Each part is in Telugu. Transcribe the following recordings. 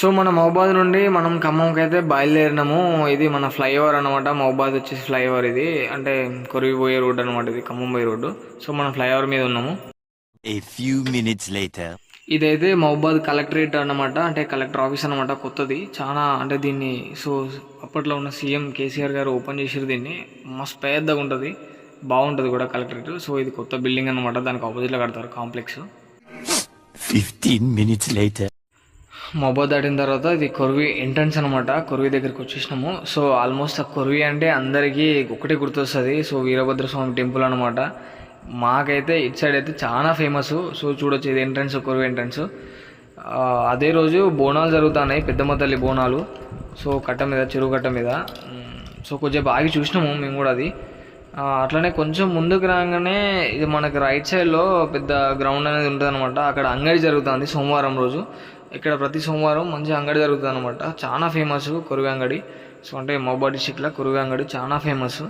సో మన మహబాద్ నుండి మనం ఖమ్మంకి అయితే బయలుదేరినాము. ఇది మన ఫ్లైఓవర్ అనమాట. మహబాద్ వచ్చేసి ఫ్లైఓవర్ ఇది, అంటే కొరివి పోయే రోడ్ అనమాట. ఇది ఖమ్మం పోయే రోడ్డు. సో మనం ఫ్లైఓవర్ మీద ఉన్నాము. A few minutes later. ఇదైతే మహబాద్ కలెక్టరేట్ అన్నమాట, అంటే కలెక్టర్ ఆఫీస్ అనమాట. కొత్తది చాలా, అంటే దీన్ని సో అప్పట్లో ఉన్న సీఎం కేసీఆర్ గారు ఓపెన్ చేసారు దీన్ని. మస్తు పెద్దగా ఉంటుంది, బాగుంటుంది కూడా కలెక్టరేట్. సో ఇది కొత్త బిల్డింగ్ అనమాట, దానికి ఆపోజిట్లో కడతారు కాంప్లెక్స్. 15 minutes later. మహబాద్ దాటిన తర్వాత ఇది కొరివి ఎంట్రన్స్ అనమాట. కొరివి దగ్గరికి వచ్చేసినాము. సో ఆల్మోస్ట్ ఆ కొరివి అంటే అందరికీ ఒకటే గుర్తొస్తుంది. సో వీరభద్ర స్వామి టెంపుల్ అనమాట. మాకైతే ఇటు సైడ్ అయితే చాలా ఫేమస్. సో చూడొచ్చు, ఇది ఎంట్రన్స్, కొరివి ఎంట్రన్స్. అదే రోజు బోనాలు జరుగుతున్నాయి, పెద్దమ్మ తల్లి బోనాలు. సో కట్ట మీద, చెరువు కట్ట మీద. సో కొంచెం బాగా చూసినాము మేము కూడా అది. అట్లనే కొంచెం ముందుకు రాగానే ఇది మనకి రైట్ సైడ్లో పెద్ద గ్రౌండ్ అనేది ఉంటుంది అనమాట. అక్కడ అంగడి జరుగుతుంది సోమవారం రోజు. ఇక్కడ ప్రతి సోమవారం మంచి అంగడి జరుగుతుంది అనమాట. చాలా ఫేమస్ కొరివి అంగడి. సో అంటే మహబాద్ డిస్టిక్లో కొరివి అంగడి చాలా ఫేమస్.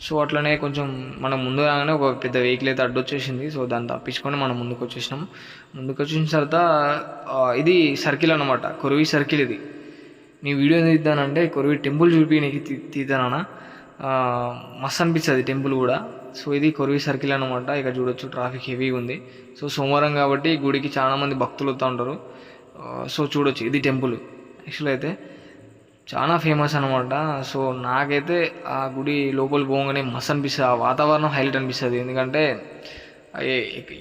సో అట్లనే కొంచెం మనం ముందు రాగానే ఒక పెద్ద వెహికల్ అయితే అడ్డొచ్చేసింది. సో దాన్ని తప్పించుకొని మనం ముందుకు వచ్చేసినాం. ముందుకు వచ్చిన తర్వాత ఇది సర్కిల్ అనమాట, కొరివి సర్కిల్ ఇది. నీ వీడియో తీద్దానంటే కొరివి టెంపుల్ చూపి నీకు తీద్దానా, మస్తు అనిపిస్తుంది టెంపుల్ కూడా. సో ఇది కొరివి సర్కిల్ అనమాట. ఇక్కడ చూడొచ్చు ట్రాఫిక్ హెవీగా ఉంది. సో సోమవారం కాబట్టి గుడికి చాలామంది భక్తులు వస్తూ ఉంటారు. సో చూడొచ్చు, ఇది టెంపుల్ యాక్చువల్ అయితే చాలా ఫేమస్ అనమాట. సో నాకైతే ఆ గుడి లోపలికి పోగానే మస్తు అనిపిస్తుంది, ఆ వాతావరణం హైలైట్ అనిపిస్తుంది. ఎందుకంటే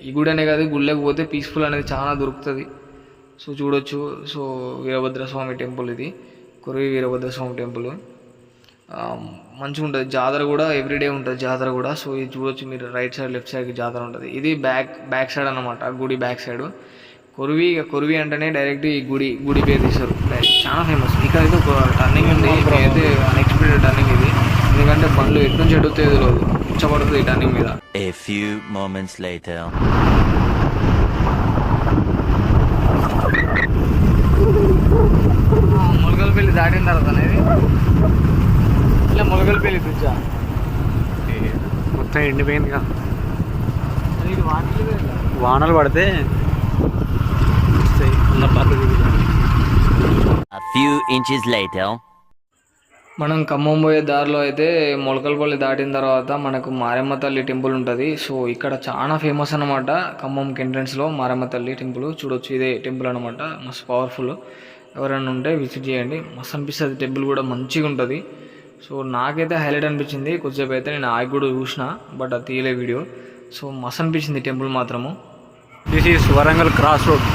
ఈ గుడి అనే కాదు, గుడిలోకి పోతే పీస్ఫుల్ అనేది చాలా దొరుకుతుంది. సో చూడొచ్చు. సో వీరభద్రస్వామి టెంపుల్ ఇది, కొరివి వీరభద్రస్వామి టెంపుల్. మంచిగా ఉంటుంది. జాతర కూడా ఎవ్రీడే ఉంటుంది జాతర కూడా. సో ఇది చూడొచ్చు మీరు, రైట్ సైడ్ లెఫ్ట్ సైడ్కి జాతర ఉంటుంది. ఇది బ్యాక్ సైడ్ అనమాట, గుడి బ్యాక్ సైడ్. కొరివి అంటేనే డైరెక్ట్ ఈ గుడి పేరు తీస్తారు. చాలా ఫేమస్. ఇక్కడైతే ఒక టర్నింగ్ ఉంది, అయితే అన్ఎక్స్పెక్టెడ్ టర్నింగ్ ఇది. ఎందుకంటే బండ్లు ఎటు నుంచి ఎడుగుతాయి తెలియదు, ఉచ్చబడుతుంది ఈ టర్నింగ్ మీద. A few moments later. ములగల్పల్లి దాటిన తర్వాత అనేది ఇలా ములగల్పల్లి బ్రిడ్జా మొత్తం ఎండిపోయిందిగా. వానలు పడితే A few inches later. మనం ఖమ్మం పోయే దారిలో అయితే మొలకలపల్లి దాటిన తర్వాత మనకు మారమ్మ తల్లి టెంపుల్ ఉంటుంది. సో ఇక్కడ చాలా ఫేమస్ అనమాట. ఖమ్మంకి ఎంట్రన్స్లో మారమ్మ తల్లి టెంపుల్ చూడొచ్చు. ఇదే టెంపుల్ అనమాట, మస్తు పవర్ఫుల్. ఎవరైనా ఉంటే విజిట్ చేయండి, మస్తు అనిపిస్తుంది. టెంపుల్ కూడా మంచిగా ఉంటుంది. సో నాకైతే హైలైట్ అనిపించింది. కొద్దిసేపు అయితే నేను ఆగి కూడా చూసిన, బట్ అది తీయలే వీడియో. సో మస్తు అనిపించింది టెంపుల్ మాత్రము. This is Warangal cross road.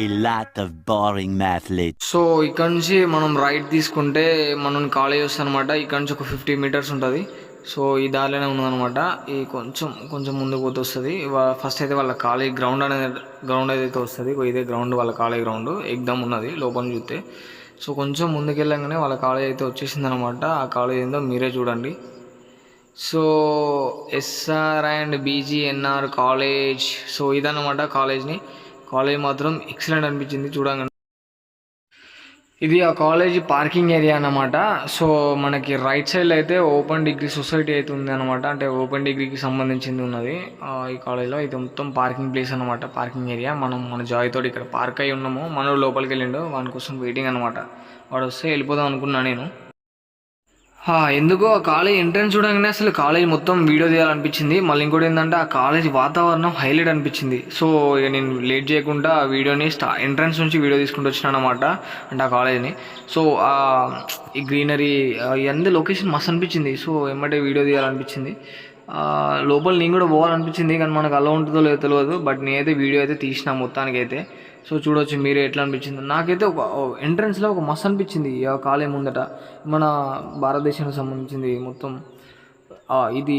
A lot of boring mathletes. So ఇక్కడ నుంచి మనం రైట్ తీసుకుంటే మనం కాలేజ్ వస్తుంది అనమాట. ఇక్కడ నుంచి ఒక 50 మీటర్స్ ఉంటుంది. సో ఈ దారిలోనే ఉన్నదనమాట. ఈ కొంచెం ముందుకు పోతే వస్తుంది. ఫస్ట్ అయితే వాళ్ళ కాలేజ్ గ్రౌండ్ ఏదైతే వస్తుంది, ఇదే గ్రౌండ్, వాళ్ళ కాలేజ్ గ్రౌండ్ ఎగ్దమ్ ఉన్నది లోపల చూస్తే. సో కొంచెం ముందుకెళ్ళగానే వాళ్ళ కాలేజ్ అయితే వచ్చేసింది అనమాట. ఆ కాలేజ్ ఏందో మీరే చూడండి. So SR and BGNR college. So ఇదన్నమాట కాలేజ్ మాత్రం ఎక్సలెంట్ అనిపించింది చూడంగానే. ఇది ఆ కాలేజ్ పార్కింగ్ ఏరియా అన్నమాట. సో మనకి రైట్ సైడ్లో అయితే ఓపెన్ డిగ్రీ సొసైటీ అయితే ఉంది అనమాట, అంటే ఓపెన్ డిగ్రీకి సంబంధించింది ఉన్నది ఈ కాలేజ్లో. ఇది మొత్తం పార్కింగ్ ప్లేస్ అనమాట, పార్కింగ్ ఏరియా. మన జాయ్ తోటి ఇక్కడ పార్క్ అయి ఉన్నాము. మనోడు లోపలికి వెళ్ళిండు, వాని కోసం వెయిటింగ్ అనమాట. వాడు వస్తే వెళ్ళిపోదాం అనుకున్నా నేను. ఎందుకో ఆ కాలేజ్ ఎంట్రన్స్ చూడగానే అసలు కాలేజ్ మొత్తం వీడియో తీయాలనిపించింది. మళ్ళీ ఇంకోటి ఏంటంటే ఆ కాలేజ్ వాతావరణం హైలైట్ అనిపించింది. సో ఇక నేను లేట్ చేయకుండా ఆ వీడియోని ఎంట్రన్స్ నుంచి వీడియో తీసుకుంటూ వచ్చినాను అనమాట, అంటే ఆ కాలేజ్ని. సో ఈ గ్రీనరీ ఇవన్నీ లొకేషన్ మస్తు అనిపించింది. సో ఏమంటే వీడియో తీయాలనిపించింది. లోపల నేను కూడా పోవాలనిపించింది, కానీ మనకు అలా ఉంటుందో లేదో తెలియదు. బట్ నేనైతే వీడియో అయితే తీసిన మొత్తానికి అయితే. సో చూడవచ్చు మీరే ఎట్లా అనిపించింది. నాకైతే ఒక ఎంట్రన్స్లో ఒక మస్తు అనిపించింది ఆ కాలేజ్ ముందట. మన భారతదేశానికి సంబంధించింది మొత్తం. ఇది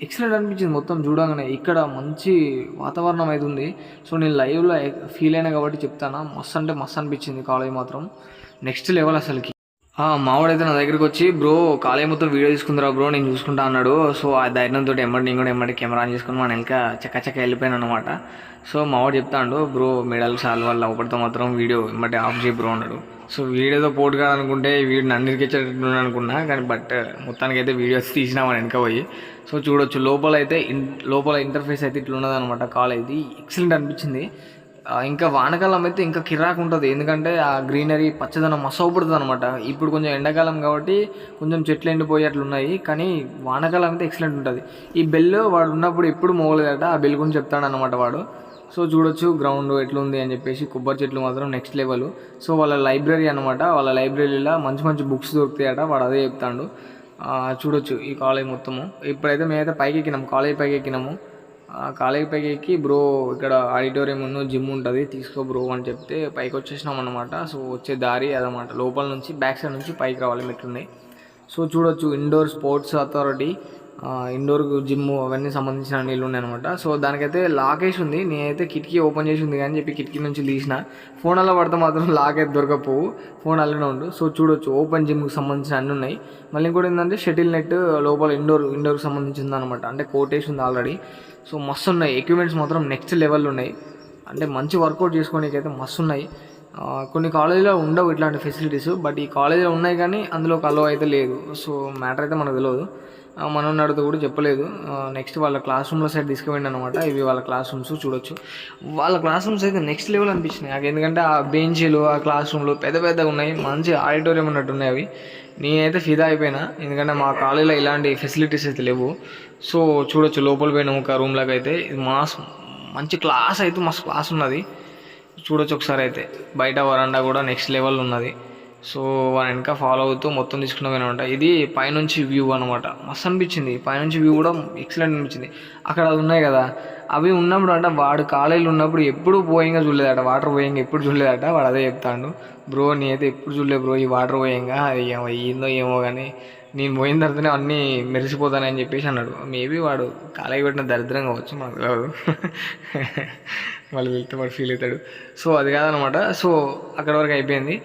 ఎక్సలెంట్ అనిపించింది మొత్తం చూడగానే. ఇక్కడ మంచి వాతావరణం అయితే ఉంది. సో నేను లైవ్లో ఫీల్ అయినా కాబట్టి చెప్తాను, మస్తు అంటే మస్తు అనిపించింది కాలేజ్ మాత్రం. నెక్స్ట్ లెవెల్ అసలుకి. మావాడైతే నా దగ్గరికి వచ్చి, బ్రో కాలేజ్ మొత్తం వీడియో తీసుకుందిరా బ్రో, నేను చూసుకుంటా అన్నాడు. సో ఆ ధైర్యంతో నేను కూడా కెమెరా ఆన్ చేసుకుని మన వెనక చక్క వెళ్ళిపోయాను అనమాట. సో మావాడు చెప్తాడు, బ్రో మెడల్ సాల్ వల్ల ఒకటితో మాత్రం వీడియో ఎమ్మటే ఆఫ్ చేయి బ్రో అన్నాడు. సో వీడియోతో పోటు కాదనుకుంటే వీడు నన్ను ఇరికిచ్చేటట్టు అనుకున్నా, కానీ బట్ మొత్తానికి అయితే వీడియోస్ తీసినామని వెనక పోయి. సో చూడొచ్చు లోపల ఇంటర్ఫేస్ అయితే ఇట్లా ఉన్నదనమాట కాలేజ్ది. ఎక్సలెంట్ అనిపించింది. ఇంకా వానకాలం అయితే ఇంకా కిరాకు ఉంటుంది, ఎందుకంటే ఆ గ్రీనరీ పచ్చదనం మస్తు అవుపడుతుంది అనమాట. ఇప్పుడు కొంచెం ఎండాకాలం కాబట్టి కొంచెం చెట్లు ఎండిపోయి అట్లా ఉన్నాయి, కానీ వానకాలం అయితే ఎక్సలెంట్ ఉంటుంది. ఈ బెల్ వాడు ఉన్నప్పుడు ఎప్పుడు మోగలేదట, ఆ బెల్ గురించి చెప్తాడు అనమాట వాడు. సో చూడొచ్చు గ్రౌండ్ ఎట్లుంది అని చెప్పేసి. కొబ్బరి చెట్లు మాత్రం నెక్స్ట్ లెవెల్. సో వాళ్ళ లైబ్రరీ అనమాట, వాళ్ళ లైబ్రరీలో మంచి మంచి బుక్స్ దొరుకుతాయట, వాడు అదే చెప్తాడు. చూడొచ్చు ఈ కాలేజ్ మొత్తము. ఇప్పుడైతే మేమైతే పైకి ఎక్కినాము, కాలేజ్ పైకి ఎక్కినాము. కాలేజ్ పైకి ఎక్కి బ్రో ఇక్కడ ఆడిటోరియం జిమ్ ఉంటుంది తీసుకో బ్రో అని చెప్తే పైకి వచ్చేసినాం అనమాట. సో వచ్చే దారి అదనమాట, లోపల నుంచి బ్యాక్ సైడ్ నుంచి పైకి రావాలి మెట్లున్నాయి. సో చూడొచ్చు indoor sports authority, indoor gym అవన్నీ సంబంధించిన నీళ్ళు ఉన్నాయి అనమాట. సో దానికైతే లాక్ వేసి ఉంది, నేనైతే కిటికీ ఓపెన్ చేసి ఉంది కానీ చెప్పి కిటికీ నుంచి తీసిన. ఫోన్ అలా పడితే మాత్రం లాక్ అయితే దొరకపోవు, ఫోన్ అలానే ఉండు. సో చూడొచ్చు ఓపెన్ జిమ్కి సంబంధించిన అన్నీ ఉన్నాయి. మళ్ళీ ఇంకోటి ఏంటంటే షటిల్ నెట్ లోపల ఇండోర్కి సంబంధించింది అనమాట, అంటే కోర్ట్ వేసి ఉంది ఆల్రెడీ. సో మస్తు ఉన్నాయి ఎక్విప్మెంట్స్ మాత్రం నెక్స్ట్ లెవెల్ ఉన్నాయి, అంటే మంచి వర్కౌట్ చేసుకోవడానికి అయితే మస్తు ఉన్నాయి. కొన్ని కాలేజీలో ఉండవు ఇట్లాంటి ఫెసిలిటీస్, బట్ ఈ కాలేజీలో ఉన్నాయి కానీ అందులో అలో అయితే లేదు. సో మ్యాటర్ అయితే మనకు తెలియదు, మనం అడిగితే కూడా చెప్పలేదు. నెక్స్ట్ వాళ్ళ క్లాస్ రూమ్లో సైడ్ తీసుకుపోయింది అనమాట. ఇవి వాళ్ళ క్లాస్ రూమ్స్ చూడొచ్చు. వాళ్ళ క్లాస్ రూమ్స్ అయితే నెక్స్ట్ లెవెల్ అనిపించినాయి నాకు, ఎందుకంటే ఆ బెంచీలు ఆ క్లాస్ రూమ్లు పెద్ద పెద్దగా ఉన్నాయి, మంచి ఆడిటోరియం ఉన్నట్టు ఉన్నాయి అవి. నేనైతే ఫిదా అయిపోయినా, ఎందుకంటే మా కాలేజీలో ఇలాంటి ఫెసిలిటీస్ అయితే లేవు. సో చూడొచ్చు లోపల పోయిన ఒక రూమ్లోకి అయితే ఇది మంచి క్లాస్ అయితే మస్తు క్లాస్ ఉన్నది. చూడొచ్చు ఒకసారి అయితే. బయట వరండా కూడా నెక్స్ట్ లెవెల్ ఉన్నది. సో వాని వెనక ఫాలో అవుతూ మొత్తం తీసుకున్నాం అనమాట. ఇది పైనుంచి వ్యూ అనమాట, మస్తు అనిపించింది. పైనుంచి వ్యూ కూడా ఎక్సలెంట్ అనిపించింది. అక్కడ అది ఉన్నాయి కదా, అవి ఉన్నప్పుడు అంటే వాడు కాలేజీలో ఉన్నప్పుడు ఎప్పుడు పోయింగా చూడలేదట, వాటర్ పోయింగా ఎప్పుడు చూడలేదట. వాడు అదే చెప్తాడు, బ్రో నేనైతే ఎప్పుడు చూడలేదు బ్రో ఈ వాటర్ పోయింగా, అది ఏందో ఏమో కానీ నేను పోయిన తర్వాతనే అన్నీ మెరిసిపోతానని చెప్పేసి అన్నాడు. మేబీ వాడు కాలేజీ పెట్టిన దరిద్రం కావచ్చు, మనకు తెలియదు. వాళ్ళు వెళ్తే వాడు ఫీల్ అవుతాడు. సో అది కాదనమాట. సో అక్కడ వరకు అయిపోయింది.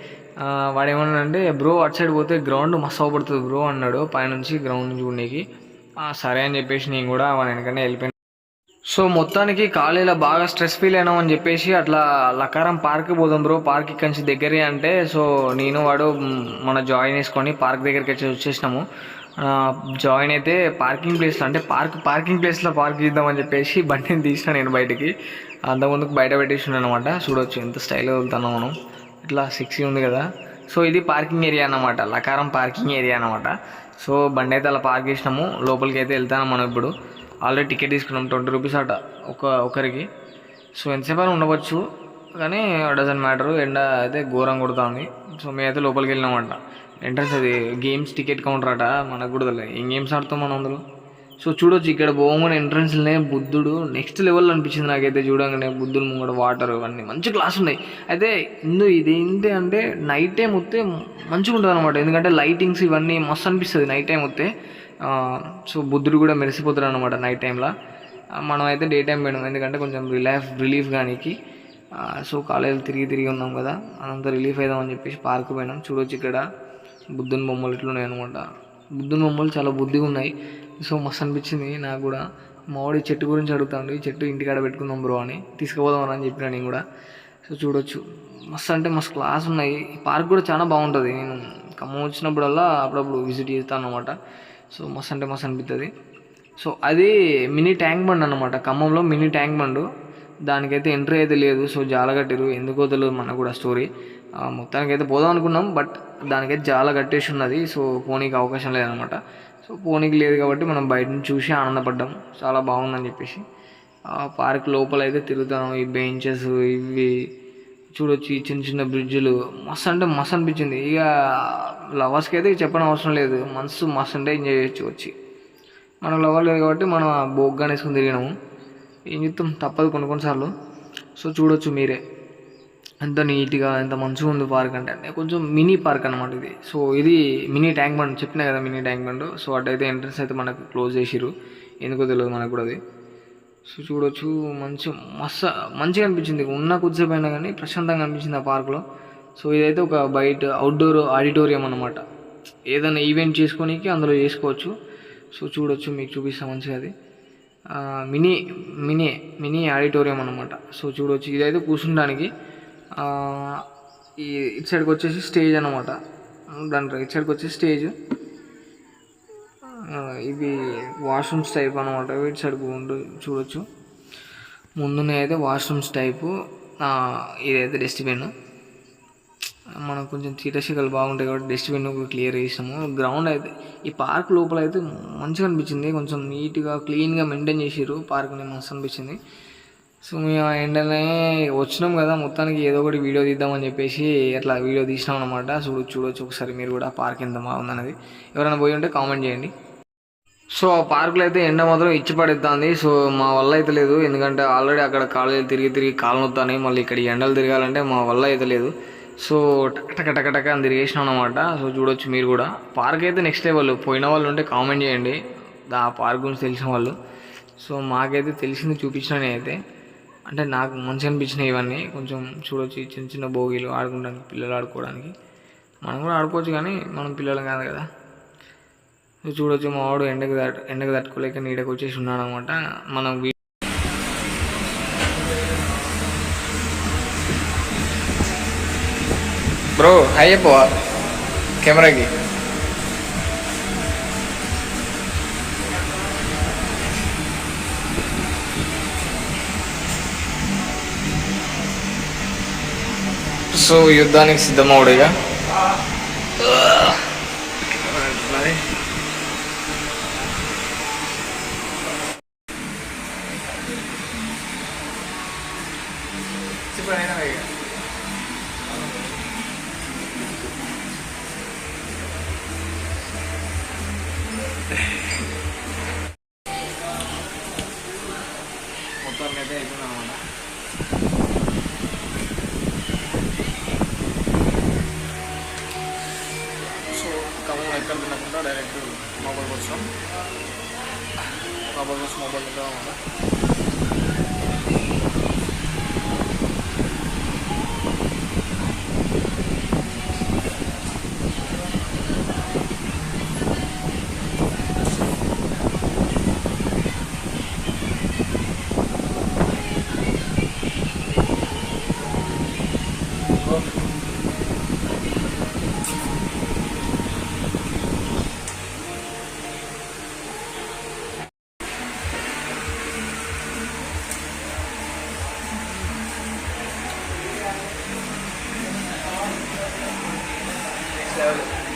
వాడు ఏమన్నాడంటే బ్రో అటు సైడ్ పోతే గ్రౌండ్ మస్తు అవపడుతుంది బ్రో అన్నాడు, పైనుంచి గ్రౌండ్ చూడడానికి. సరే అని చెప్పేసి నేను కూడా వాడి వెనకనే వెళ్ళిపోయాను. సో మొత్తానికి కాలేజీలో బాగా స్ట్రెస్ ఫీల్ అయినాం అని చెప్పేసి అట్లా లకారం పార్క్కి పోదాం బ్రో, పార్క్ ఇక్కడ నుంచి దగ్గరే అంటే. సో నేను వాడు మన జాయిన్ వేసుకొని పార్క్ దగ్గరికి వచ్చేసినాము. జాయిన్ అయితే పార్కింగ్ ప్లేస్లో, అంటే పార్కింగ్ ప్లేస్లో పార్క్ చేద్దామని చెప్పేసి బండిని తీసిన నేను బయటికి. అంతకుముందుకు బయట పెట్టేసినాను అనమాట. చూడవచ్చు ఎంత స్టైల్గా వెళ్తున్నాం మనం, ఇట్లా 6 ఉంది కదా. సో ఇది పార్కింగ్ ఏరియా అన్నమాట, లకారం పార్కింగ్ ఏరియా అనమాట. సో బండి అయితే అలా పార్క్ చేసినాము. లోపలికి అయితే వెళ్తాను మనం ఇప్పుడు. ఆల్రెడీ టికెట్ తీసుకున్నాం 20 రూపీస్ అట ఒకరికి. సో ఎంతసేపు అని ఉండవచ్చు కానీ డజంట్ మ్యాటర్. ఎండ అయితే ఘోరం కొడుతుంది. సో మేమైతే లోపలికి వెళ్ళినామంట. ఎంట్రన్స్ అది గేమ్స్ టికెట్ కౌంటర్ అట, మనకు కూడా తెలియదు ఏం గేమ్స్ ఆడుతాం మనం అందులో. సో చూడొచ్చు ఇక్కడ పోగానే ఎంట్రన్స్లోనే బుద్ధుడు నెక్స్ట్ లెవెల్ అనిపించింది నాకైతే. చూడగానే బుద్ధుడు ముంగడ వాటర్ అన్నీ మంచి క్లాస్ ఉన్నాయి. అయితే ఇదేంటి అంటే నైట్ టైం వస్తే మంచిగా ఉంటుంది అనమాట, ఎందుకంటే లైటింగ్స్ ఇవన్నీ మస్తు అనిపిస్తుంది నైట్ టైం వస్తే. సో బుద్ధుడు కూడా మెరిసిపోతాడు అనమాట నైట్ టైంలో. మనం అయితే డే టైం పోయినాం, ఎందుకంటే కొంచెం రిలీఫ్ కానీ. సో కాలేజీలో తిరిగి ఉన్నాం కదా, అదంతా రిలీఫ్ అవుదామని చెప్పేసి పార్క్ పోయినాం. చూడొచ్చు ఇక్కడ బుద్ధుని బొమ్మలు ఇట్లున్నాయి అనమాట. బుద్ధుని బొమ్మలు చాలా బుద్ధిగా ఉన్నాయి. సో మస్తు అనిపించింది నాకు కూడా. మామిడి చెట్టు గురించి అడుగుతాడు, ఈ చెట్టు ఇంటికాడ పెట్టుకుందాం బ్రో అని, తీసుకుపోదాం అని చెప్పిన నేను కూడా. సో చూడొచ్చు మస్తు అంటే మస్తు క్లాస్ ఉన్నాయి. ఈ పార్క్ కూడా చాలా బాగుంటుంది. నేను ఖమ్మం వచ్చినప్పుడల్లా అప్పుడప్పుడు విజిట్ చేస్తాను అనమాట. సో మస్తు అంటే మస్తు అనిపిస్తుంది. సో అది మినీ ట్యాంక్ బండ్ అనమాట, ఖమ్మంలో మినీ ట్యాంక్ బండ్. దానికైతే ఎంట్రీ అయితే లేదు. సో జాల కట్టిరు, ఎందుకో తెలియదు మనకు కూడా స్టోరీ. మొత్తానికైతే పోదాం అనుకున్నాం, బట్ దానికైతే జాల కట్టేసి ఉన్నది. సో పోనీకి అవకాశం లేదనమాట. సో పోనీకి లేదు కాబట్టి మనం బయట నుంచి చూసి ఆనందపడ్డాం, చాలా బాగుందని చెప్పేసి. పార్క్ లోపల అయితే తిరుగుతాం. ఈ బెంచెస్ ఇవి చూడొచ్చు, ఈ చిన్న బ్రిడ్జ్లు మస్తు అంటే మస్తు అనిపించింది. ఇక లవర్స్కి అయితే చెప్పడం అవసరం లేదు, మస్తు అంటే ఎంజాయ్ చేయొచ్చు వచ్చి. మనకు లవర్ లేదు కాబట్టి మనం బోగ్గా వేసుకుని తిరిగినాము. ఏం చెప్తాం, తప్పదు కొన్నిసార్లు. సో చూడొచ్చు మీరే ఎంత నీట్గా ఎంత మంచిగా ఉంది పార్క్ అంటే కొంచెం మినీ పార్క్ అనమాట ఇది. సో ఇది మినీ ట్యాంక్ బండ్ చెప్పినా కదా, మినీ ట్యాంక్ బండ్. సో అటైతే ఎంట్రన్స్ అయితే మనకు క్లోజ్ చేసిరు, ఎందుకో తెలియదు మనకు కూడా అది. సో చూడొచ్చు మంచిగా అనిపించింది. ఉన్న కొద్దిసేపు అయినా కానీ ప్రశాంతంగా అనిపించింది ఆ పార్క్లో. సో ఇదైతే ఒక బయట అవుట్డోర్ ఆడిటోరియం అనమాట, ఏదైనా ఈవెంట్ చేసుకోనికి అందులో చేసుకోవచ్చు. సో చూడొచ్చు, మీకు చూపిస్తాం మంచిగా. అది మినీ ఆడిటోరియం అనమాట. సో చూడొచ్చు, ఇదైతే కూర్చుంటానికి. ఇటు సైడ్కి వచ్చేసి స్టేజ్ అనమాట, దాని రైట్ సైడ్కి వచ్చేసి స్టేజ్. ఇవి వాష్రూమ్స్ టైప్ అనమాట. ఇటు సైడ్కి చూడొచ్చు, ముందునే అయితే వాష్రూమ్స్ టైపు. ఇదైతే డస్ట్బిన్. మనకు కొంచెం చీటశీకలు బాగుంటాయి కాబట్టి డస్ట్బిన్ క్లియర్ చేసినాము. గ్రౌండ్ అయితే ఈ పార్క్ లోపల అయితే మంచిగా అనిపించింది, కొంచెం నీట్గా క్లీన్గా మెయింటైన్ చేసారు పార్క్ని, మస్తు అనిపించింది. సో మేము ఎండనే వచ్చినాం కదా, మొత్తానికి ఏదో ఒకటి వీడియో తీద్దామని చెప్పేసి అట్లా వీడియో తీసినాం అనమాట. చూడొచ్చు ఒకసారి మీరు కూడా పార్క్ ఎంత బాగుందనేది. ఎవరైనా పోయి ఉంటే కామెంట్ చేయండి. సో ఆ పార్కులో అయితే ఎండ మాత్రం ఇచ్చి పడేస్తుంది. సో మా వల్ల అయితే లేదు, ఎందుకంటే ఆల్రెడీ అక్కడ కాళ్ళు తిరిగి కాళ్ళు నొత్తాయి, మళ్ళీ ఇక్కడ ఎండలు తిరగాలంటే మా వల్ల అయితే లేదు. సో టక అని తిరిగేసినాం అనమాట. సో చూడొచ్చు మీరు కూడా. పార్క్ అయితే నెక్స్ట్ లెవెల్. పోయిన వాళ్ళు ఉంటే కామెంట్ చేయండి ఆ పార్క్ గురించి తెలిసిన వాళ్ళు. సో మాకైతే తెలిసింది చూపించిన అయితే, అంటే నాకు మంచిగా అనిపించినాయి ఇవన్నీ. కొంచెం చూడొచ్చు చిన్న చిన్న భోగిలు ఆడుకోవడానికి, పిల్లలు ఆడుకోవడానికి. మనం కూడా ఆడుకోవచ్చు కానీ మనం పిల్లలు కాదు కదా. చూడొచ్చు మా వాడు ఎండకు తట్టుకోలేక నీడకు వచ్చేసి ఉన్నాడు అనమాట. మనం బ్రో హాయ్ చెప్పవా కెమెరాకి. సో యుద్ధానికి సిద్ధమవుడిగా. మొత్తం అయితే అయిపోయింది అనమాట. సో ఖమ్మం ఎక్కడ తినకుండా డైరెక్ట్ మొబైల్ కోసం మొబైల్ తింటాం అనమాట. level.